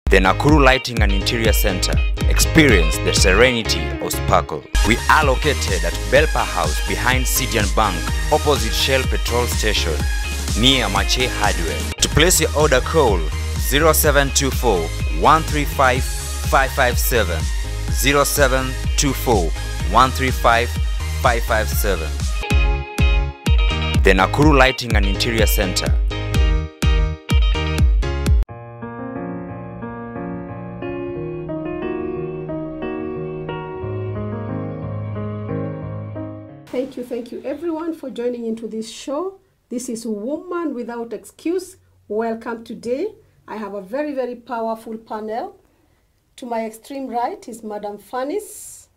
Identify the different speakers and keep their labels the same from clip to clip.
Speaker 1: The Nakuru Lighting and Interior Center. Experience the serenity of sparkle. We are located at Belpa House behind Sidian Bank, opposite Shell Petrol Station, near Mache Hardware. To place your order, call 0724 135 557, 0724 135 557. The Nakuru Lighting and Interior Center.
Speaker 2: Thank you everyone for joining into this show. This is Woman Without Excuse. Welcome today. I have a very, very powerful panel. To my extreme right is Madam Fannis,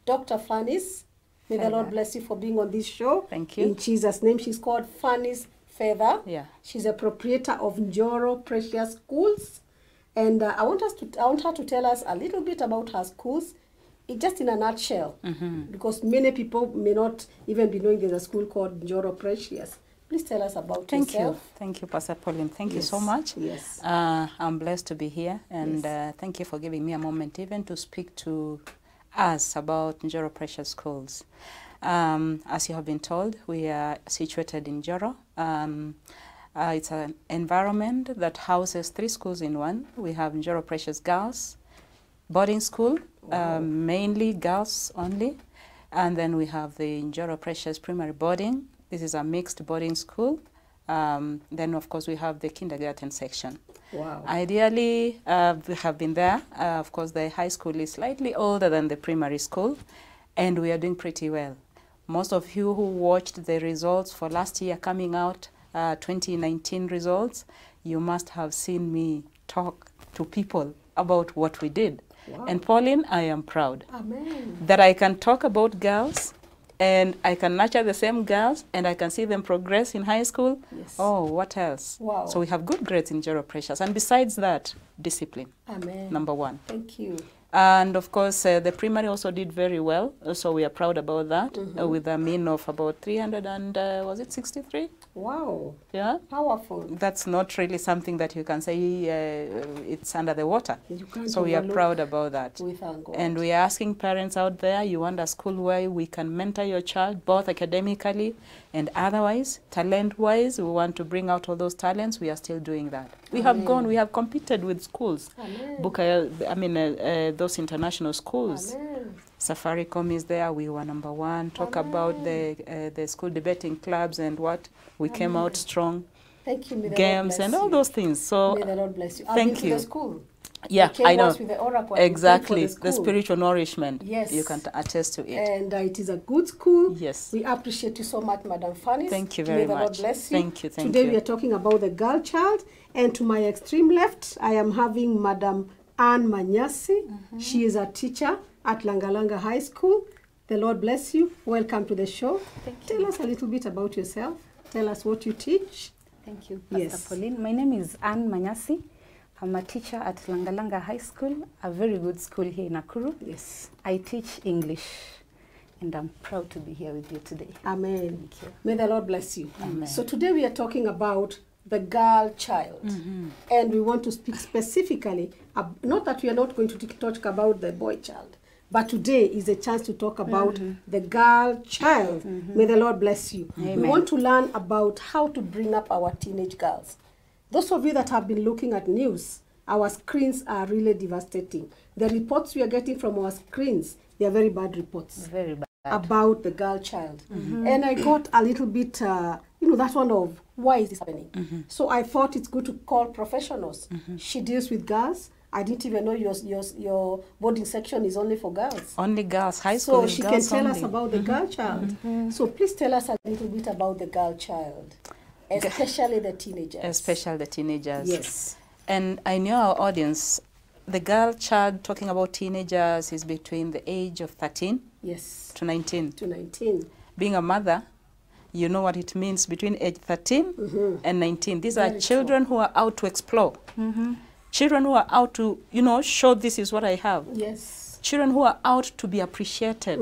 Speaker 2: Dr. Fannis. May the Lord bless you for being on this show.
Speaker 3: Thank you.
Speaker 2: In Jesus' name, she's called Fannis Feather.
Speaker 3: Yeah.
Speaker 2: She's a proprietor of Njoro Precious Schools. And I want her to tell us a little bit about her schools. Just in a nutshell, because many people may not even be knowing there's a school called Njoro Precious. Please tell us about yourself.
Speaker 3: Thank you, Pastor Pauline. Thank you so much.
Speaker 2: Yes.
Speaker 3: I'm blessed to be here, and thank you for giving me a moment even to speak to us about Njoro Precious Schools. As you have been told, we are situated in Njoro. It's an environment that houses 3 schools in one. We have Njoro Precious Girls Boarding School, mainly girls only. And then we have the Njoro Precious Primary Boarding. This is a mixed boarding school. Then, of course, we have the kindergarten section.
Speaker 2: Wow.
Speaker 3: Ideally, we have been there. Of course, the high school is slightly older than the primary school, and we are doing pretty well. Most of you who watched the results for last year coming out, 2019 results, you must have seen me talk to people about what we did. Wow. And Pauline, I am proud that I can talk about girls and I can nurture the same girls and I can see them progress in high school. Yes. Oh, what else? Wow. So we have good grades in Njoro Precious. And besides that, discipline. Amen. Number 1. Thank you. And of course, the primary also did very well. So we are proud about that with a mean of about 300 and, was it 63? Wow. Yeah. Powerful. That's not really something that you can say it's under the water. So we are proud about that. We thank God. And we are asking parents out there, you want a school where we can mentor your child, both academically and otherwise, talent-wise. We want to bring out all those talents. We are still doing that. We have gone, we have competed with schools. Those international schools. Amen. Safaricom is there. We were number 1. Talk about the school debating clubs and what we came out strong. Thank you. May the games and all those things. So may the Lord bless you. Thank you. The school. Yeah, I know. With the oracle exactly. The spiritual nourishment. Yes. You can attest to it. And it is a good school. Yes. We appreciate you so much, Madam Fannis. Thank you very much. May the Lord bless you. Thank you. Today we are talking about the girl child. And to my extreme left, I am having Madam Anne Manyasi. She is a teacher at Langalanga High School. The Lord bless you. Welcome to the show. Thank you. Tell us a little bit about yourself. Tell us what you teach.
Speaker 4: Thank you, Pastor Pauline. My name is Anne Manyasi. I'm a teacher at Langalanga High School, a very good school here in Nakuru. Yes. I teach English, and I'm proud to be here with you today. Amen. Thank you.
Speaker 2: May the Lord bless you. Amen. So today we are talking about the girl child. And we want to speak specifically, not that we are not going to talk about the boy child, but today is a chance to talk about the girl child. May the Lord bless you. Amen. We want to learn about how to bring up our teenage girls. Those of you that have been looking at news, our screens are really devastating. The reports we are getting from our screens, they are very bad reports. Very bad. About the girl child. And I got a little bit, that one of, why is this happening? So I thought it's good to call professionals. She deals with girls. I didn't even know your boarding section is only for girls. Only girls, high school. So she can tell us about the girl child. So please tell us a little bit about the girl child, especially the teenagers. Especially the teenagers. Yes. And I know our audience, the girl child, talking about teenagers, is between the age of 13 to 19. To 19. Being a mother, you know what it means between age 13 and 19. These are children who are out to explore. Children who are out to, show this is what I have. Yes. Children who are out to be appreciated.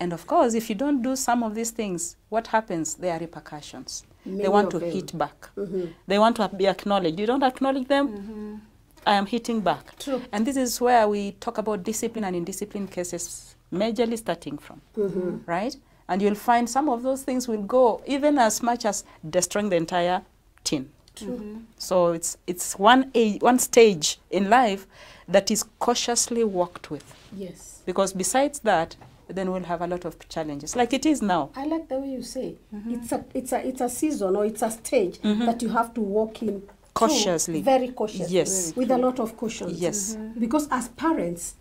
Speaker 2: And of course, if you don't do some of these things, what happens? There are repercussions. They want to hit back. They want to be acknowledged. You don't acknowledge them,
Speaker 3: I am hitting back.
Speaker 2: True.
Speaker 3: And this is where we talk about discipline and indiscipline cases majorly starting from, right? And you'll find some of those things will go even as much as destroying the entire teen.
Speaker 2: True.
Speaker 3: So it's one stage in life that is cautiously worked with.
Speaker 2: Yes.
Speaker 3: Because besides that, then we'll have a lot of challenges, like it is now.
Speaker 2: I like the way you say it's a season or it's a stage that you have to walk in
Speaker 3: Cautiously.
Speaker 2: very cautiously,
Speaker 3: Yes.
Speaker 2: with a lot of caution.
Speaker 3: Yes.
Speaker 2: Because as parents,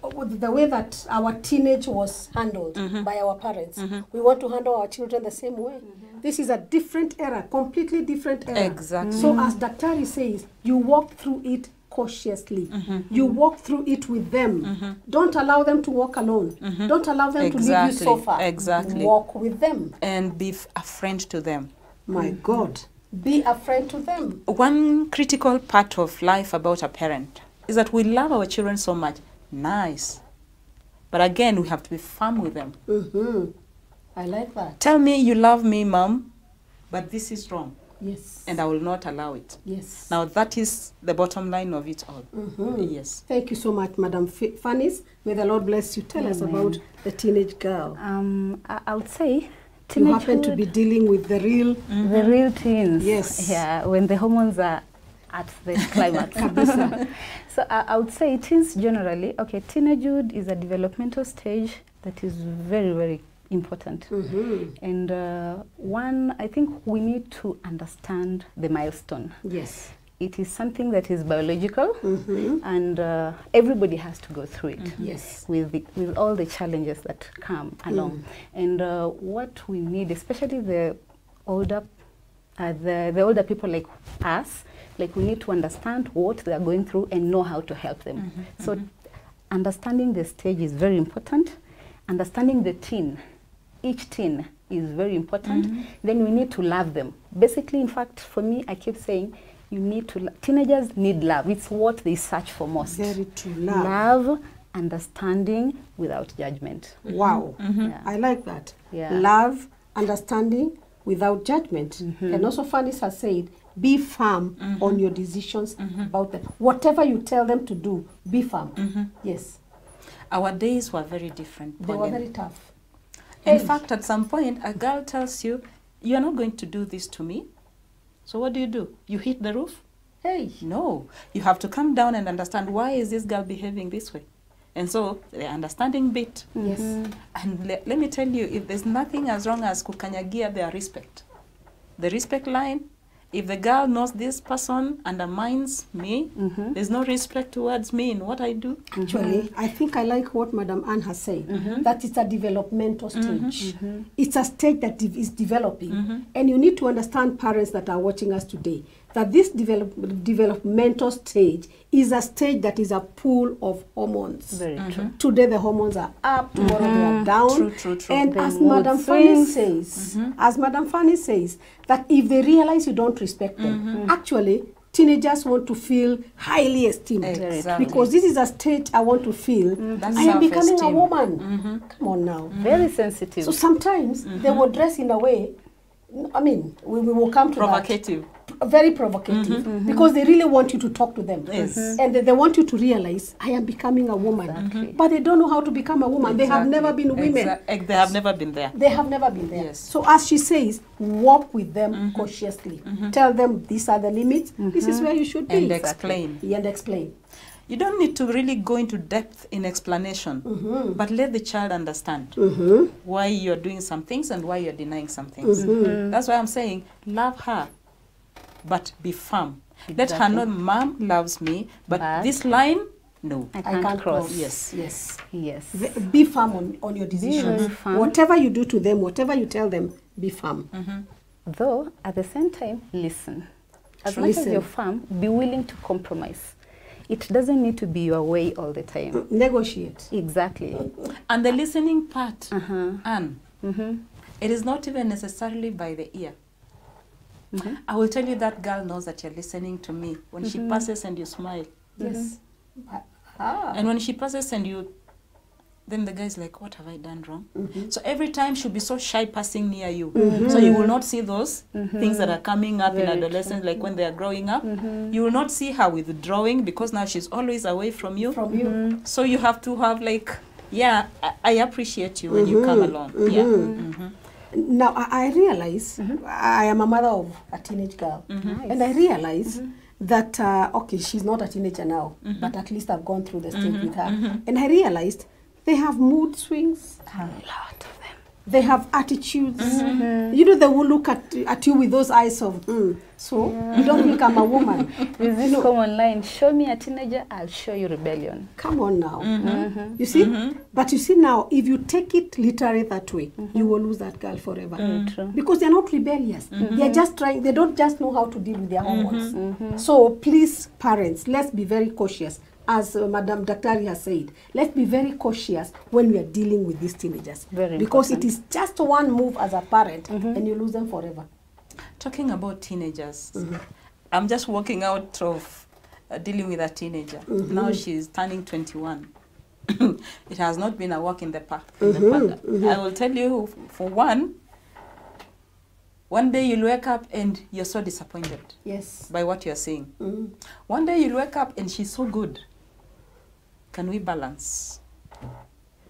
Speaker 2: the way that our teenage was handled by our parents, we want to handle our children the same way. This is a different era, completely different era.
Speaker 3: Exactly.
Speaker 2: So as Daktari says, you walk through it cautiously. You walk through it with them. Don't allow them to walk alone. Don't allow them to leave you so far.
Speaker 3: Exactly.
Speaker 2: Walk with them.
Speaker 3: And be a friend to them.
Speaker 2: My God. Be a friend to them.
Speaker 3: One critical part of life about a parent is that we love our children so much. Nice. But again, we have to be firm with them.
Speaker 2: I like that.
Speaker 3: Tell me you love me, Mom, but this is wrong.
Speaker 2: Yes.
Speaker 3: And I will not allow it.
Speaker 2: Yes.
Speaker 3: Now, that is the bottom line of it all. Yes.
Speaker 2: Thank you so much, Madam Fannis. May the Lord bless you. Tell us about the teenage girl.
Speaker 4: I would say
Speaker 2: You happen to be dealing with the real...
Speaker 4: the real teens.
Speaker 2: Yes.
Speaker 4: Yeah, when the hormones are at the climax. So I would say teens generally, okay, teenagehood is a developmental stage that is very, very important. And one, I think we need to understand the milestone.
Speaker 2: Yes.
Speaker 4: It is something that is biological, and everybody has to go through it.
Speaker 2: Yes.
Speaker 4: With all the challenges that come along. And what we need, especially the older people like us, like we need to understand what they are going through and know how to help them. So understanding the stage is very important. Understanding the teen, each teen is very important. Then we need to love them. Basically, in fact, for me, I keep saying, you need to, teenagers need love. It's what they search for most.
Speaker 2: Very true. Love.
Speaker 4: Love, understanding without judgment.
Speaker 2: Wow.
Speaker 4: Yeah.
Speaker 2: I like that.
Speaker 4: Yeah.
Speaker 2: Love, understanding without judgment. And also Fannis has said, be firm on your decisions about them. Whatever you tell them to do, be firm. Yes.
Speaker 3: Our days were very different.
Speaker 2: They were very tough.
Speaker 3: In fact, at some point, a girl tells you, you are not going to do this to me. So what do? You hit the roof?
Speaker 2: Hey.
Speaker 3: No. You have to come down and understand, why is this girl behaving this way? And so the understanding bit.
Speaker 2: Yes.
Speaker 3: And let me tell you, if there's nothing as wrong as kukanyagia their respect, the respect line, if the girl knows this person undermines me, there's no respect towards me in what I do.
Speaker 2: Actually, I think I like what Madam Anne has said, that it's a developmental stage. It's a stage that is developing. And you need to understand, parents that are watching us today, that this developmental stage is a stage that is a pool of hormones.
Speaker 4: Very true.
Speaker 2: Today the hormones are up, tomorrow they are down.
Speaker 3: True.
Speaker 2: And
Speaker 4: The
Speaker 2: as
Speaker 4: mood
Speaker 2: Madam Fannis
Speaker 4: swings.
Speaker 2: says, that if they realize you don't respect them, actually teenagers want to feel highly esteemed.
Speaker 3: Exactly.
Speaker 2: Because this is a stage I want to feel,
Speaker 3: That's
Speaker 2: I am becoming a
Speaker 3: self-esteem.
Speaker 2: woman. Come on now.
Speaker 4: Very sensitive.
Speaker 2: So sometimes they will dress in a way, I mean, we will come to
Speaker 3: Provocative.
Speaker 2: that. Very provocative. Because they really want you to talk to them.
Speaker 3: Yes.
Speaker 2: And they want you to realize, I am becoming a woman.
Speaker 4: Exactly.
Speaker 2: But they don't know how to become a woman. They have never been women.
Speaker 3: They have never been there.
Speaker 2: They have never been there.
Speaker 3: Yes.
Speaker 2: So as she says, walk with them cautiously. Tell them these are the limits. This is where you should be.
Speaker 3: And explain.
Speaker 2: And explain.
Speaker 3: You don't need to really go into depth in explanation, but let the child understand why you're doing some things and why you're denying some things. That's why I'm saying, love her, but be firm. Let her know, Mom loves me, but this line, no.
Speaker 4: I
Speaker 2: I
Speaker 4: can't
Speaker 2: can't
Speaker 4: cross.
Speaker 2: cross.
Speaker 3: Yes.
Speaker 2: Yes.
Speaker 4: Yes.
Speaker 2: Be firm on your decisions.
Speaker 4: very firm.
Speaker 2: Whatever you do to them, whatever you tell them, be firm.
Speaker 4: Though, at the same time, listen. As
Speaker 2: True.
Speaker 4: much as
Speaker 2: Listen.
Speaker 4: you're firm, be willing to compromise. It doesn't need to be your way all the time.
Speaker 2: Negotiate.
Speaker 4: Exactly.
Speaker 3: And the listening part, Anne, it is not even necessarily by the ear. I will tell you that girl knows that you're listening to me when she passes and you smile.
Speaker 2: Yes.
Speaker 3: And when she passes and you then the guy's like, what have I done wrong? So every time she'll be so shy passing near you. So you will not see those things that are coming up in adolescence, like when they are growing up. You will not see her withdrawing because now she's always away from you. So you have to have like, yeah, I appreciate you when you come along. Yeah.
Speaker 2: Now, I realize I am a mother of a teenage girl. And I realize that, okay, she's not a teenager now, but at least I've gone through the stage with her. And I realized they have mood swings. A lot of them. They have attitudes. You know, they will look at you with those eyes of, so you don't think I'm a woman.
Speaker 4: With this common line, show me a teenager, I'll show you rebellion.
Speaker 2: Come on now. You see? But you see now, if you take it literally that way, you will lose that girl forever. Because they're not rebellious. They're just trying, they don't just know how to deal with their hormones. So please, parents, let's be very cautious. As Madam Daktari has said, let's be very cautious when we are dealing with these teenagers. Because it is just one move as a parent and you lose them forever.
Speaker 3: Talking about teenagers, I'm just walking out of dealing with a teenager. Now she's turning 21. It has not been a walk in the park. I will tell you, for one day you'll wake up and you're so disappointed by what you're seeing. One day you'll wake up and she's so good. Can we balance?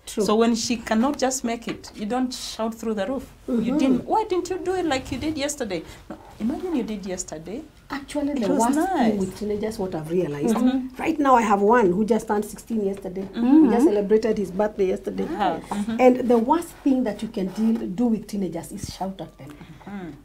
Speaker 2: True.
Speaker 3: So when she cannot just make it, you don't shout through the roof. You didn't. Why didn't you do it like you did yesterday? No, imagine you did yesterday.
Speaker 2: Actually, the worst thing with teenagers, what I've realized, right now I have one who just turned 16 yesterday. He just celebrated his birthday yesterday. And the worst thing that you can do with teenagers is shout at them.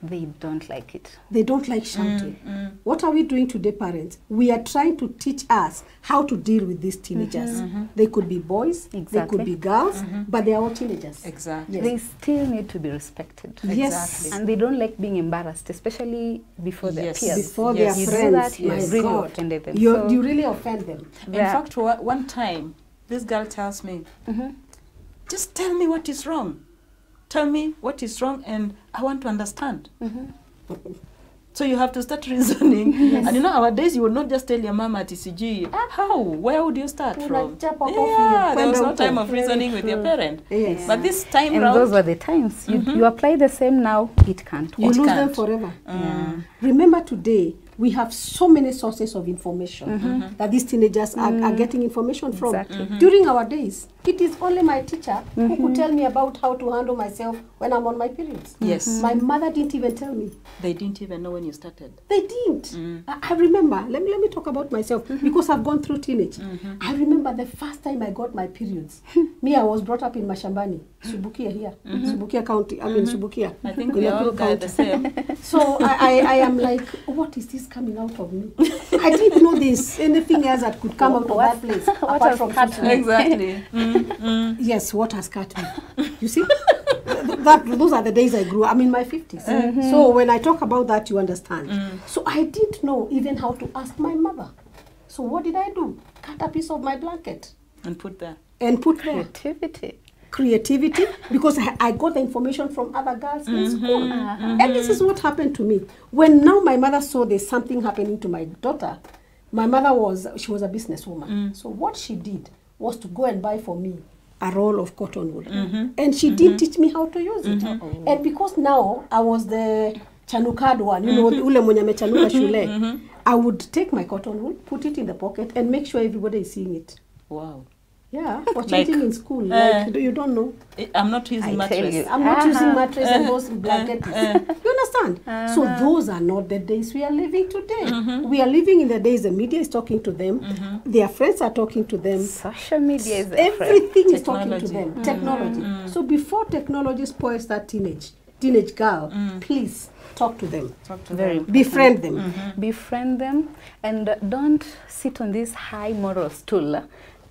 Speaker 4: They don't like it.
Speaker 2: They don't like shouting. What are we doing today, parents? We are trying to teach us how to deal with these teenagers. They could be boys, they could be girls, but they are all teenagers.
Speaker 3: Exactly.
Speaker 4: They still need to be respected.
Speaker 2: Yes.
Speaker 4: And they don't like being embarrassed, especially before their peers.
Speaker 2: Before their
Speaker 4: You
Speaker 2: friends.
Speaker 4: do that, you
Speaker 2: My
Speaker 4: really
Speaker 2: God.
Speaker 4: offended them.
Speaker 2: You really offend them.
Speaker 3: In fact, one time, this girl tells me, just tell me what is wrong. Tell me what is wrong and I want to understand. So you have to start reasoning. And you know, nowadays you will not just tell your mama at ECG. How? Where would you start from? Yeah, there was no time of reasoning with your parent. But this time
Speaker 4: and
Speaker 3: round,
Speaker 4: those were the times. You apply the same now, it can't
Speaker 2: You
Speaker 4: work.
Speaker 2: lose them forever. Remember today, we have so many sources of information that these teenagers are getting information from. During our days, it is only my teacher who could tell me about how to handle myself when I'm on my periods. My mother didn't even tell me.
Speaker 3: they didn't even know when you started.
Speaker 2: They didn't. I remember, let me talk about myself, because I've gone through teenage. I remember the first time I got my periods. Me, I was brought up in Mashambani, Subukia here, Subukia County, Subukia.
Speaker 3: I think we all got the same.
Speaker 2: So I am like, what is this coming out of me? I didn't know there's anything else that could come out of that place apart from suturing.
Speaker 3: Exactly.
Speaker 2: Yes, what has cut me? You see? Those are the days I grew. I'm in my 50s. So when I talk about that, you understand. So I didn't know even how to ask my mother. So what did I do? Cut a piece of my blanket.
Speaker 3: And put there.
Speaker 2: And put there. Creativity, because I got the information from other girls in school. And this is what happened to me. When now my mother saw there's something happening to my daughter, my mother was a businesswoman. So what she did was to go and buy for me a roll of cotton wool. And she did teach me how to use it. And because now I was the chanukad one, you know, ule mwenye amechanuka shule, I would take my cotton wool, put it in the pocket, and make sure everybody is seeing it.
Speaker 3: Wow.
Speaker 2: Yeah, for changing in school. Like, you don't know.
Speaker 3: I'm not using mattress.
Speaker 2: I'm not using mattress and those blankets. You understand? So those are not the days we are living today. We are living in the days the media is talking to them. Their friends are talking to them.
Speaker 4: Social media is
Speaker 2: everything is talking to them. Technology. So before technology spoils that teenage girl, please talk to them. Befriend them.
Speaker 4: Befriend them, and don't sit on this high moral stool.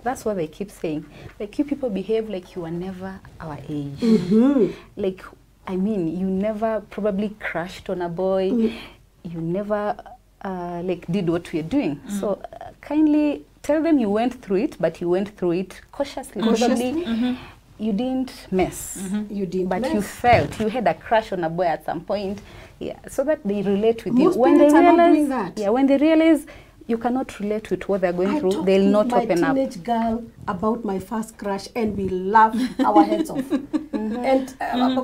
Speaker 4: That's what they keep saying. Like, you people behave like you were never our age. Like, I mean, you never probably crushed on a boy. You never like did what we're doing. So kindly tell them you went through it, but you went through it cautiously. Probably you didn't mess.
Speaker 2: You didn't
Speaker 4: but
Speaker 2: mess.
Speaker 4: you felt you had a crush on a boy at some point. Yeah, so that they relate with you.
Speaker 2: Most parents are not doing that.
Speaker 4: Yeah, when they realize you cannot relate with what they're going
Speaker 2: I
Speaker 4: through,
Speaker 2: talked
Speaker 4: they'll
Speaker 2: with
Speaker 4: not
Speaker 2: my
Speaker 4: open up.
Speaker 2: teenage girl about my first crush, and we laughed our heads off. And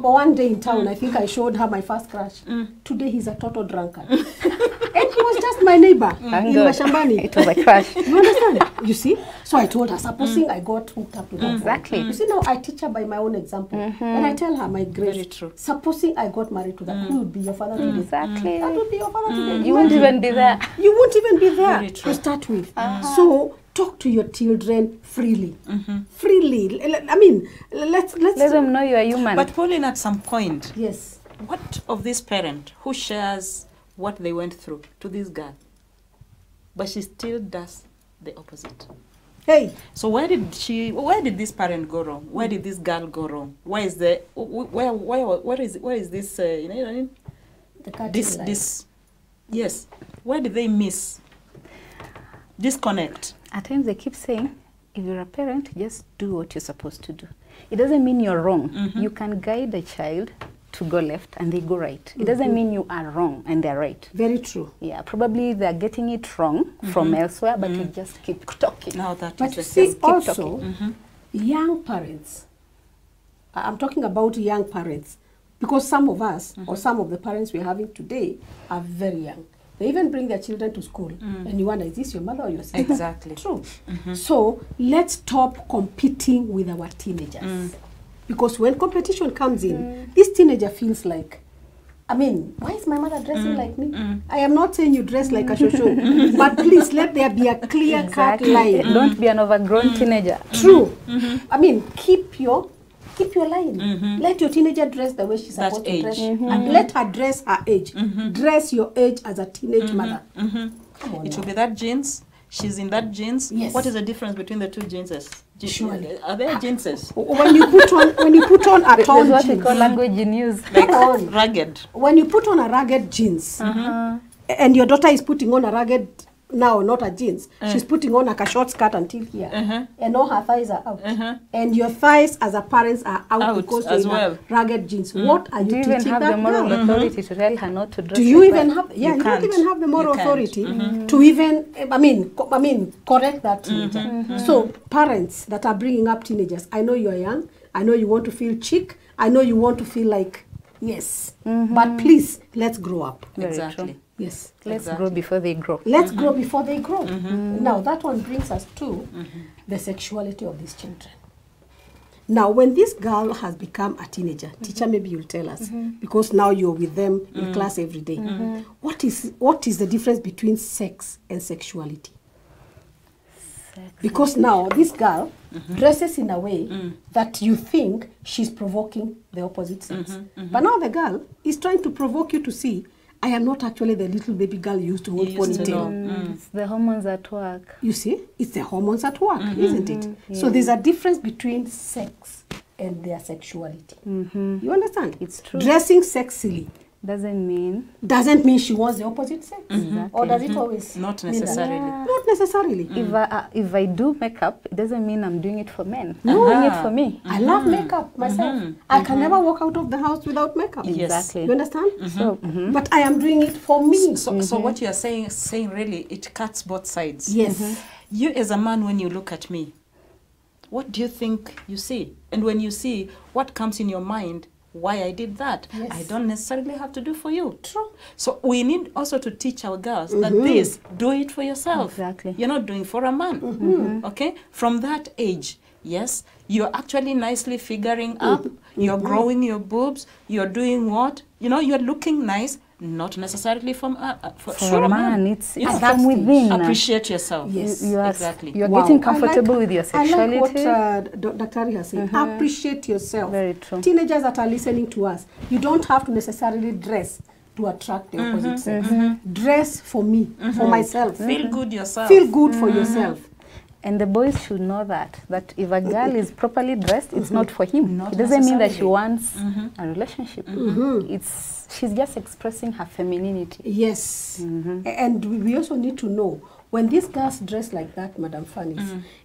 Speaker 2: one day in town, I think I showed her my first crush. Today he's a total drunkard. And he was just my neighbor in Mashambani.
Speaker 4: It was a crush.
Speaker 2: You understand? You see? So I told her, supposing I got hooked up to that.
Speaker 4: Exactly.
Speaker 2: You see, now I teach her by my own example. And I tell her, my Grace,
Speaker 3: Very true.
Speaker 2: supposing I got married to that, who would be your father today?
Speaker 4: Exactly.
Speaker 2: That would be your father today.
Speaker 4: You won't even be there.
Speaker 2: You won't even be there
Speaker 3: Very true.
Speaker 2: to start with. So talk to your children freely. Freely. I mean, let's
Speaker 4: Let them know you are human.
Speaker 3: But Pauline, at some point,
Speaker 2: yes.
Speaker 3: what of this parent who shares what they went through to this girl, but she still does the opposite?
Speaker 2: Hey,
Speaker 3: So where did this parent go wrong? Where did this girl go wrong? Where is this you know what I mean?
Speaker 2: the cutting line.
Speaker 3: This yes. Where did they miss? Disconnect.
Speaker 4: At times they keep saying, if you're a parent, just do what you're supposed to do. It doesn't mean you're wrong. You can guide a child to go left and they go right. It doesn't mean you are wrong and they're right.
Speaker 2: Very true.
Speaker 4: Yeah, probably they're getting it wrong from elsewhere, but you just keep talking.
Speaker 3: Now that
Speaker 2: But
Speaker 3: is
Speaker 2: you
Speaker 3: the
Speaker 2: see,
Speaker 3: case.
Speaker 2: also, young parents, I'm talking about young parents, because some of us, or some of the parents we're having today, are very young. They even bring their children to school, and you wonder, is this your mother or your sister?
Speaker 3: Exactly.
Speaker 2: True. So let's stop competing with our teenagers. Because when competition comes in, this teenager feels like, I mean, why is my mother dressing like me? I am not saying you dress like a shosho, but please let there be a clear-cut line.
Speaker 4: Don't be an overgrown teenager.
Speaker 2: True. I mean, keep your line. Let your teenager dress the way she's
Speaker 3: That
Speaker 2: supposed to
Speaker 3: age.
Speaker 2: dress, and let her dress her age. Dress your age as a teenage mother. Come on.
Speaker 3: It
Speaker 2: now.
Speaker 3: will be that jeans. She's in that jeans.
Speaker 2: Yes.
Speaker 3: What is the difference between the two jeans?
Speaker 2: Surely.
Speaker 3: Are there jeanses?
Speaker 2: When you put on a
Speaker 4: There's
Speaker 2: torn
Speaker 4: what we
Speaker 2: jeans,
Speaker 4: call language in use.
Speaker 3: Like
Speaker 2: Come on.
Speaker 3: ragged.
Speaker 2: when you put on a ragged jeans, and your daughter is putting on a ragged, now not a jeans, she's putting on like a short skirt until here, and all her thighs are out, and your thighs as a parents are out
Speaker 3: Out
Speaker 2: because
Speaker 3: as
Speaker 2: you're in
Speaker 3: well.
Speaker 2: a ragged jeans. What are you
Speaker 4: Do you
Speaker 2: teaching
Speaker 4: even have
Speaker 2: that
Speaker 4: the moral
Speaker 2: girl?
Speaker 4: authority to tell her not to dress
Speaker 2: Do you
Speaker 4: like
Speaker 2: even
Speaker 4: that?
Speaker 2: have? Yeah, you don't
Speaker 3: can't.
Speaker 2: even have the moral
Speaker 3: You can't.
Speaker 2: authority to even. I mean, correct that teenager. So parents that are bringing up teenagers, I know you are young. I know you want to feel chic. I know you want to feel like yes, but please let's grow up.
Speaker 4: Very
Speaker 3: Exactly.
Speaker 4: true.
Speaker 2: Yes,
Speaker 4: Let's
Speaker 3: Exactly.
Speaker 4: grow before they grow.
Speaker 2: let's grow before they grow. Now that one brings us to the sexuality of these children. Now, when this girl has become a teenager, teacher, maybe you'll tell us, because now you're with them in class every day. What is the difference between sex and sexuality? Because now this girl dresses in a way that you think she's provoking the opposite sex. But now the girl is trying to provoke you to see, I am not actually the little baby girl you used to hold
Speaker 3: You used to
Speaker 2: ponytail.
Speaker 3: know.
Speaker 4: It's the hormones at work.
Speaker 2: You see, it's the hormones at work, isn't it? So there's a difference between sex and their sexuality. You understand?
Speaker 4: It's true.
Speaker 2: Dressing sexily
Speaker 4: Doesn't
Speaker 2: mean she wants the opposite sex. Or does it always
Speaker 3: Not
Speaker 2: mean that?
Speaker 3: necessarily.
Speaker 2: Not necessarily.
Speaker 4: If I do makeup, it doesn't mean I'm doing it for men.
Speaker 2: No.
Speaker 4: I'm doing it for me.
Speaker 2: I love makeup myself. I can never walk out of the house without makeup.
Speaker 3: Yes.
Speaker 4: Exactly.
Speaker 2: You understand?
Speaker 4: So,
Speaker 2: But I am doing it for me.
Speaker 3: So what you are saying really, it cuts both sides.
Speaker 2: Yes.
Speaker 3: You as a man, when you look at me, what do you think you see? And when you see, what comes in your mind? Why I did that?
Speaker 2: Yes.
Speaker 3: I don't necessarily have to do for you.
Speaker 2: True.
Speaker 3: So we need also to teach our girls that this, do it for yourself.
Speaker 4: Exactly.
Speaker 3: You're not doing for a man. Okay? From that age, yes, you're actually nicely figuring up, you're growing your boobs, you're doing what? You know, you're looking nice, not necessarily from
Speaker 4: for a man, it's
Speaker 3: You know,
Speaker 4: from within.
Speaker 3: appreciate yourself.
Speaker 2: Yes.
Speaker 4: You are,
Speaker 3: Exactly.
Speaker 4: You are
Speaker 2: Wow.
Speaker 4: getting comfortable with your
Speaker 2: I like
Speaker 4: sexuality.
Speaker 2: what Dr. Ari has said. Appreciate yourself.
Speaker 4: Very true.
Speaker 2: Teenagers that are listening to us, you don't have to necessarily dress to attract the opposite sex. Dress for me, for myself.
Speaker 3: Feel good yourself.
Speaker 2: Feel good for yourself.
Speaker 4: And the boys should know that if a girl is properly dressed, it's not for him.
Speaker 3: Not
Speaker 4: It doesn't mean that she
Speaker 3: necessarily.
Speaker 4: wants a relationship. She's just expressing her femininity.
Speaker 2: Yes. And we also need to know, when these girls dress like that, Madam Fanny,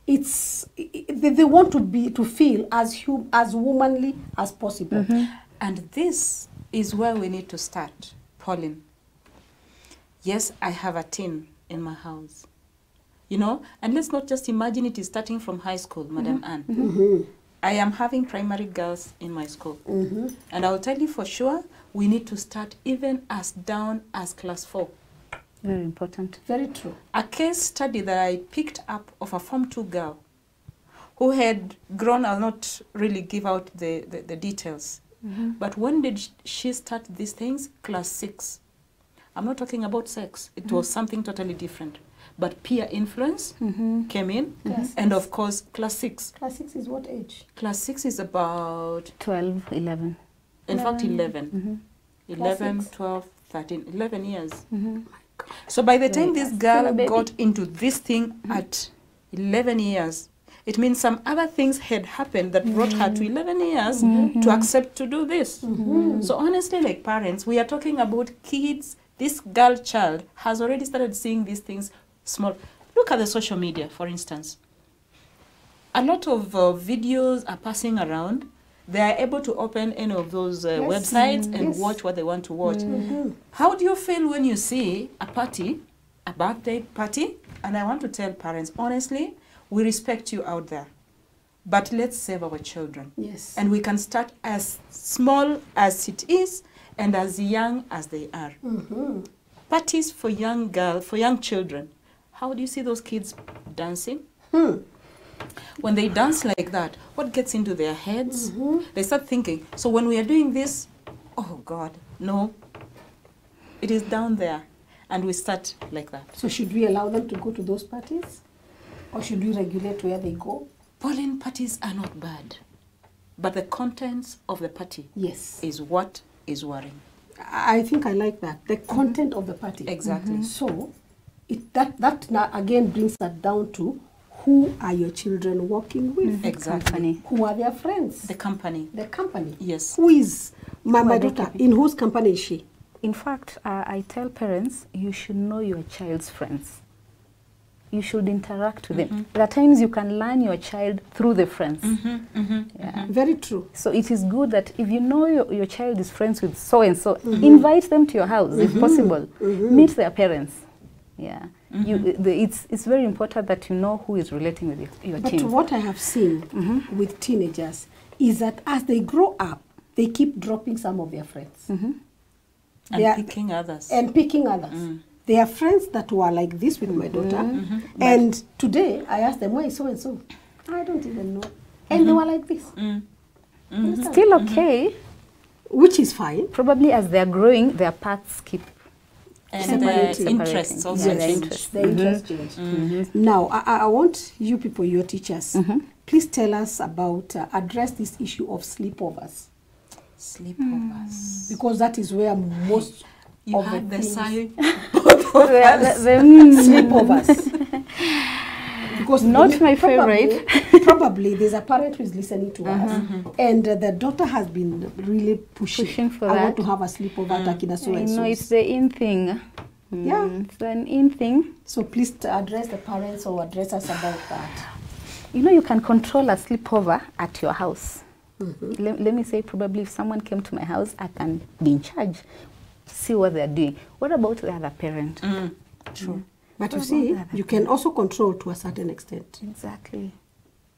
Speaker 2: they want to feel as womanly as possible.
Speaker 3: And this is where we need to start, Pauline. Yes, I have a teen in my house. You know, and let's not just imagine it is starting from high school, Madam Anne. I am having primary girls in my school. And I'll tell you for sure, we need to start even as down as class 4.
Speaker 4: Very important.
Speaker 2: Very true.
Speaker 3: A case study that I picked up of a Form 2 girl who had grown, I'll not really give out the details, but when did she start these things? Class 6. I'm not talking about sex. It was something totally different. But peer influence came in, and of course, class 6.
Speaker 2: Class 6 is what age?
Speaker 3: Class 6 is about
Speaker 4: 12, 11.
Speaker 3: In fact, 11. 11,
Speaker 2: Class 6.
Speaker 3: 12, 13, 11 years. So by the time this girl got into this thing at 11 years, it means some other things had happened that brought her to 11 years to accept to do this. So honestly, like parents, we are talking about kids. This girl child has already started seeing these things small. Look at the social media, for instance. A lot of videos are passing around. They are able to open any of those websites and watch what they want to watch. How do you feel when you see a party, a birthday party? And I want to tell parents, honestly, we respect you out there, but let's save our children.
Speaker 2: Yes.
Speaker 3: And we can start as small as it is and as young as they are. Parties for young girls, for young children. How do you see those kids dancing? When they dance like that, what gets into their heads? They start thinking, so when we are doing this, oh God, no, it is down there. And we start like that.
Speaker 2: So should we allow them to go to those parties? Or should we regulate where they go?
Speaker 3: Pollen parties are not bad, but the contents of the party is what is worrying.
Speaker 2: I think I like that. The content of the party.
Speaker 3: Exactly.
Speaker 2: So that now again brings that down to who are your children working with?
Speaker 3: Exactly.
Speaker 2: Who are their friends?
Speaker 3: The company.
Speaker 2: The company.
Speaker 3: Yes.
Speaker 2: Who is my daughter? In whose company is she?
Speaker 4: In fact, I tell parents, you should know your child's friends. You should interact with them. There are times you can learn your child through the friends.
Speaker 2: Very true.
Speaker 4: So it is good that if you know your child is friends with so-and-so, invite them to your house if possible. Meet their parents. Yeah. It's very important that you know who is relating with your
Speaker 2: But
Speaker 4: team.
Speaker 2: what I have seen with teenagers is that as they grow up, they keep dropping some of their friends.
Speaker 3: And picking others.
Speaker 2: And picking others. They are friends that were like this with my daughter. And today, I asked them, where is so-and-so? I don't even know. And they were like this.
Speaker 4: Still okay.
Speaker 2: Which is fine.
Speaker 4: Probably as they're growing, their paths keep
Speaker 3: and their interests also
Speaker 2: change. Their interests change. Now, I want you people, your teachers, please tell us about, address this issue of sleepovers.
Speaker 3: Sleepovers.
Speaker 2: Because that is where most
Speaker 3: you
Speaker 2: of
Speaker 3: had the sign.
Speaker 2: Sleepovers. Because
Speaker 4: not my favorite.
Speaker 2: Probably there's a parent who is listening to us, and the daughter has been really pushing
Speaker 4: for
Speaker 2: I
Speaker 4: that.
Speaker 2: want to have a sleepover at Akina so and so.
Speaker 4: No, it's the in thing.
Speaker 2: Yeah,
Speaker 4: it's an in thing.
Speaker 2: So please address the parents or address us about that.
Speaker 4: You know, you can control a sleepover at your house. Let me say, probably if someone came to my house, I can be in charge, see what they're doing. What about the other parent?
Speaker 2: True. But you see, you can also control to a certain extent.
Speaker 4: Exactly.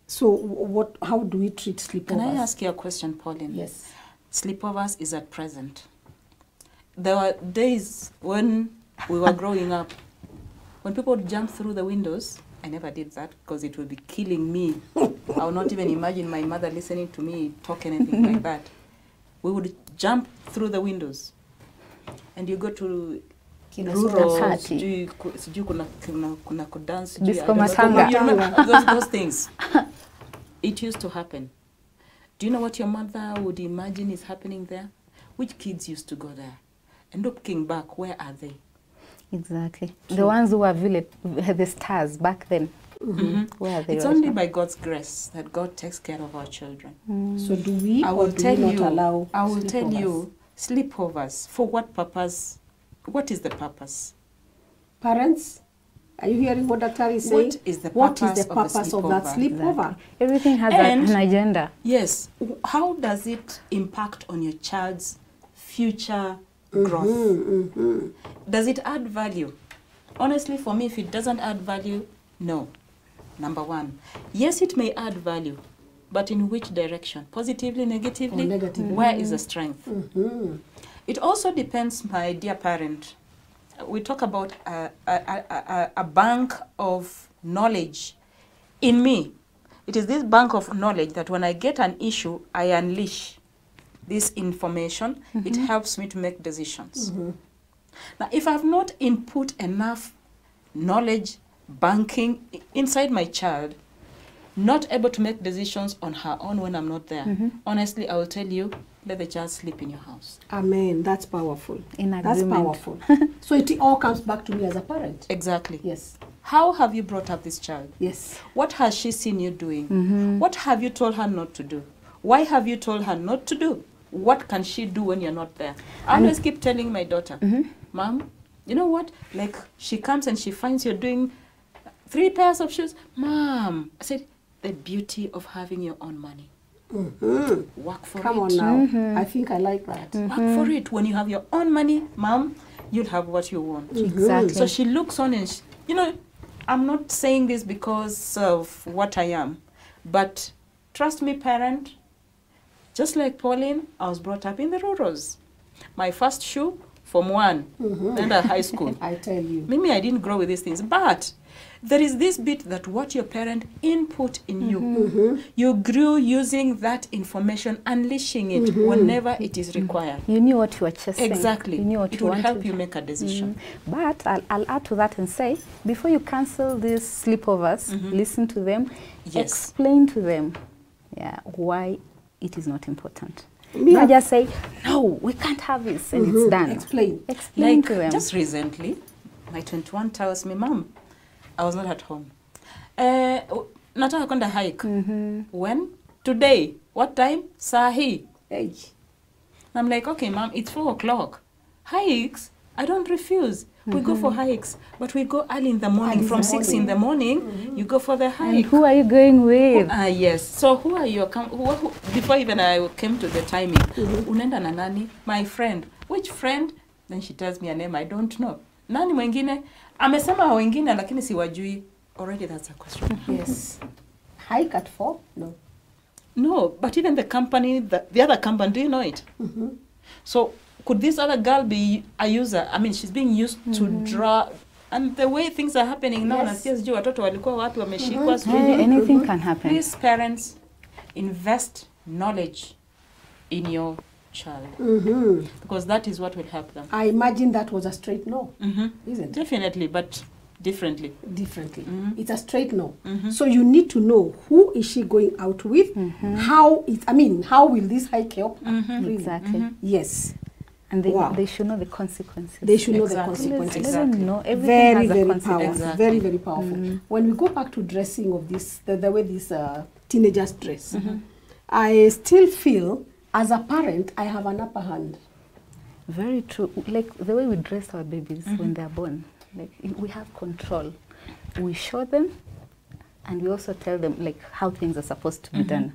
Speaker 2: So how do we treat sleepovers?
Speaker 3: Can I ask you a question, Pauline?
Speaker 2: Yes.
Speaker 3: Sleepovers is at present. There were days when we were growing up, when people would jump through the windows. I never did that because it would be killing me. I would not even imagine my mother listening to me talk anything like that. We would jump through the windows. And you go to rural, kuna kudance, those things. It used to happen. Do you know what your mother would imagine is happening there? Which kids used to go there? And looking back, where are they?
Speaker 4: Exactly. True. The ones who are the stars back then. Where are they?
Speaker 3: It's only by God's grace that God takes care of our children.
Speaker 2: So do we not allow
Speaker 3: I will tell you, sleepovers, for what purpose? What is the purpose?
Speaker 2: Parents, are you hearing what Dr. is saying?
Speaker 3: What is the purpose
Speaker 2: of that sleepover?
Speaker 4: Exactly. Everything has an agenda.
Speaker 3: Yes. How does it impact on your child's future growth? Does it add value? Honestly, for me, if it doesn't add value, no. Number one. Yes, it may add value, but in which direction? Positively, negatively?
Speaker 2: Or negatively.
Speaker 3: Where is the strength?
Speaker 2: Mm-hmm.
Speaker 3: It also depends, my dear parent. We talk about a bank of knowledge. In me, it is this bank of knowledge that when I get an issue, I unleash this information. It helps me to make decisions. Now, if I have not input enough knowledge, banking inside my child, not able to make decisions on her own when I'm not there, honestly, I will tell you, let the child sleep in your house.
Speaker 2: Amen. That's powerful.
Speaker 4: In
Speaker 2: That's
Speaker 4: agreement.
Speaker 2: powerful. So it all comes back to me as a parent.
Speaker 3: Exactly.
Speaker 2: Yes.
Speaker 3: How have you brought up this child?
Speaker 2: Yes.
Speaker 3: What has she seen you doing? What have you told her not to do? Why have you told her not to do? What can she do when you're not there? I always keep telling my daughter, Mom, you know what? Like, she comes and she finds you're doing 3 pairs of shoes. Mom, I said, the beauty of having your own money. Work for it.
Speaker 2: Come on now. I think I like that.
Speaker 3: Work for it. When you have your own money, Mom, you'll have what you want.
Speaker 4: Exactly.
Speaker 3: So she looks on and, you know, I'm not saying this because of what I am, but trust me, parent, just like Pauline, I was brought up in the rurals. My first shoe, Form 1, then at high school.
Speaker 2: I tell you.
Speaker 3: Maybe I didn't grow with these things, but there is this bit that what your parent input in you, you grew using that information, unleashing it whenever it is required.
Speaker 4: You knew what you were chasing.
Speaker 3: Exactly.
Speaker 4: You knew what
Speaker 3: it
Speaker 4: you
Speaker 3: will
Speaker 4: wanted.
Speaker 3: help you make a decision.
Speaker 4: But I'll add to that and say, before you cancel these sleepovers, listen to them,
Speaker 3: Yes.
Speaker 4: explain to them why it is not important.
Speaker 2: Yeah.
Speaker 4: Not just say, no, we can't have this, and it's done.
Speaker 2: Explain.
Speaker 4: Explain
Speaker 3: Like
Speaker 4: to them.
Speaker 3: just recently, my 21 tells me, Mom, I was not at home. Nataka kwenda hike. When? Today. What time? Sahi.
Speaker 2: Hey.
Speaker 3: I'm like, okay, Mom, it's 4 o'clock. Hikes? I don't refuse. We go for hikes, but we go early in the morning. From 6 in the morning, you go for the hike.
Speaker 4: And who are you going with?
Speaker 3: Yes. So who are you? Who, before even I came to the timing, unaenda na nani? My friend. Which friend? Then she tells me a name I don't know. Nani mwingine? Amesema wengine lakini siwajui. Already that's a question.
Speaker 2: Yes. Hike at 4? No.
Speaker 3: No, but even the company, the other company, do you know it? So could this other girl be a user? I mean, she's being used to draw. And the way things are happening now,
Speaker 2: Yes.
Speaker 3: nasikia sijui watoto walikuwa wapi wameshikwa.
Speaker 4: Hey, anything can happen.
Speaker 3: Please, parents, invest knowledge in your child. Because that is what will help them.
Speaker 2: I imagine that was a straight no, isn't it?
Speaker 3: Definitely, but differently.
Speaker 2: Differently. It's a straight no. So you need to know who is she going out with, how will this hike help? Really?
Speaker 4: Exactly.
Speaker 2: Yes.
Speaker 4: And they,
Speaker 2: Wow.
Speaker 4: they should know the consequences.
Speaker 2: They should know the
Speaker 3: Exactly.
Speaker 2: consequences.
Speaker 4: Let them know everything
Speaker 2: Very,
Speaker 4: has a
Speaker 2: very
Speaker 4: consequence.
Speaker 2: powerful.
Speaker 3: Exactly.
Speaker 2: Very, very powerful. When we go back to dressing of this, the way these teenagers dress, I still feel, as a parent, I have an upper hand.
Speaker 4: Very true. Like the way we dress our babies when they're born, like we have control. We show them, and we also tell them like how things are supposed to be done.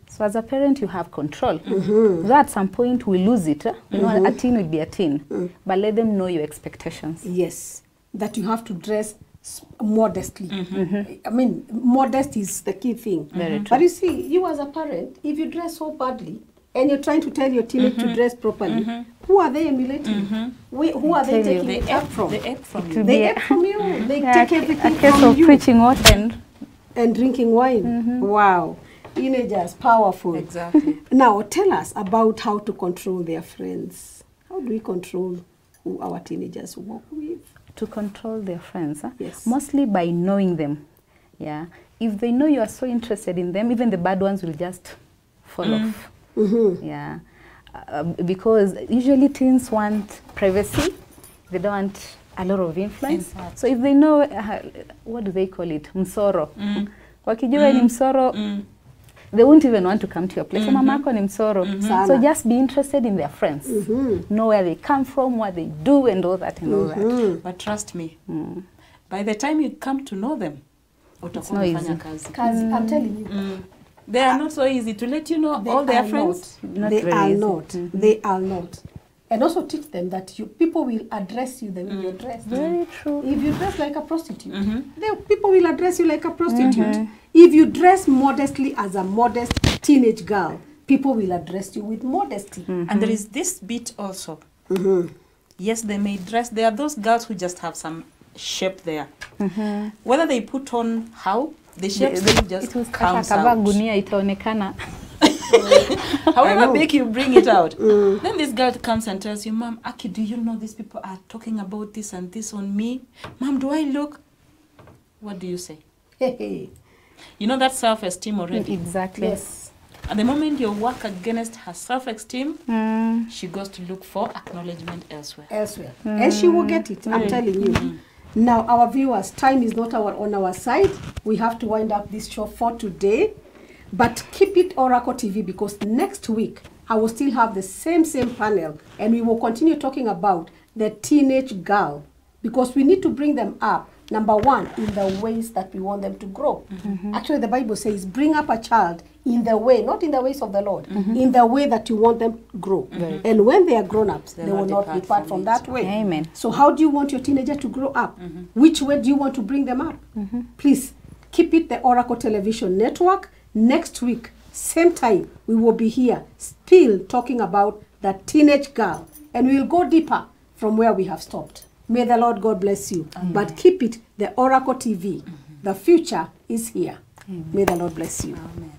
Speaker 4: So as a parent, you have control. Though at some point we lose it. You know, a teen will be a teen, but let them know your expectations.
Speaker 2: Yes, that you have to dress modestly. I mean, modest is the key thing.
Speaker 4: Very true.
Speaker 2: But you see, you as a parent, if you dress so badly, and you're trying to tell your teenage to dress properly, who are they emulating? Who are they
Speaker 4: tell you.
Speaker 2: taking it up from?
Speaker 3: They act from
Speaker 4: To
Speaker 3: you.
Speaker 4: be
Speaker 2: They
Speaker 4: a-
Speaker 2: get from you. They
Speaker 4: Yeah,
Speaker 2: take everything
Speaker 4: a case
Speaker 2: from
Speaker 4: of
Speaker 2: you.
Speaker 4: preaching what
Speaker 2: And drinking wine. Wow. Teenagers, powerful.
Speaker 3: Exactly.
Speaker 2: Now, tell us about how to control their friends. How do we control who our teenagers work with?
Speaker 4: to control their friends.
Speaker 2: Yes.
Speaker 4: Mostly by knowing them. Yeah. If they know you are so interested in them, even the bad ones will just fall off. Yeah. Because usually teens want privacy. They don't want a lot of influence. So if they know, what do they call it? Msoro. Wakijua ni msoro, they won't even want to come to your place. So mamako ni msoro. So just be interested in their friends. Know where they come from, what they do, and all that and all that.
Speaker 3: But trust me, by the time you come to know them, utakuwa
Speaker 4: not
Speaker 3: umefanya
Speaker 4: easy.
Speaker 3: kazi.
Speaker 2: Because I'm telling you,
Speaker 3: They are not so easy to let you know
Speaker 2: they
Speaker 3: all their
Speaker 2: are
Speaker 3: friends.
Speaker 2: not.
Speaker 4: Not
Speaker 2: They
Speaker 4: very
Speaker 2: are
Speaker 4: easy.
Speaker 2: not. They are not. And also teach them that people will address you the way you're dressed.
Speaker 4: Very true.
Speaker 2: If you dress like a prostitute, people will address you like a prostitute. If you dress modestly as a modest teenage girl, people will address you with modesty.
Speaker 3: And there is this bit also. Yes, they may dress. There are those girls who just have some shape there. Whether they put on how, the shape still just comes out.
Speaker 4: Gunia itaonekana.
Speaker 3: However big you bring it out. Then this girl comes and tells you, Mom, Aki, do you know these people are talking about this and this on me? Mom, do I look? What do you say? You know that self-esteem already.
Speaker 4: Exactly.
Speaker 2: Yes.
Speaker 3: At the moment you work against her self-esteem, she goes to look for acknowledgement elsewhere.
Speaker 2: And she will get it, I'm telling you. Now, our viewers, time is not on our side. We have to wind up this show for today. But keep it Oracle TV, because next week, I will still have the same panel. And we will continue talking about the teenage girl. Because we need to bring them up, number one, in the ways that we want them to grow. Actually, the Bible says, bring up a child in the way, not in the ways of the Lord, in the way that you want them to grow. And when they are grown-ups, they will not depart from that way.
Speaker 4: Amen.
Speaker 2: So how do you want your teenager to grow up? Which way do you want to bring them up? Please, keep it the Oracle Television Network. Next week, same time, we will be here still talking about the teenage girl. And we will go deeper from where we have stopped. May the Lord God bless you. But keep it the Oracle TV. The future is here. May the Lord bless you.
Speaker 3: Amen.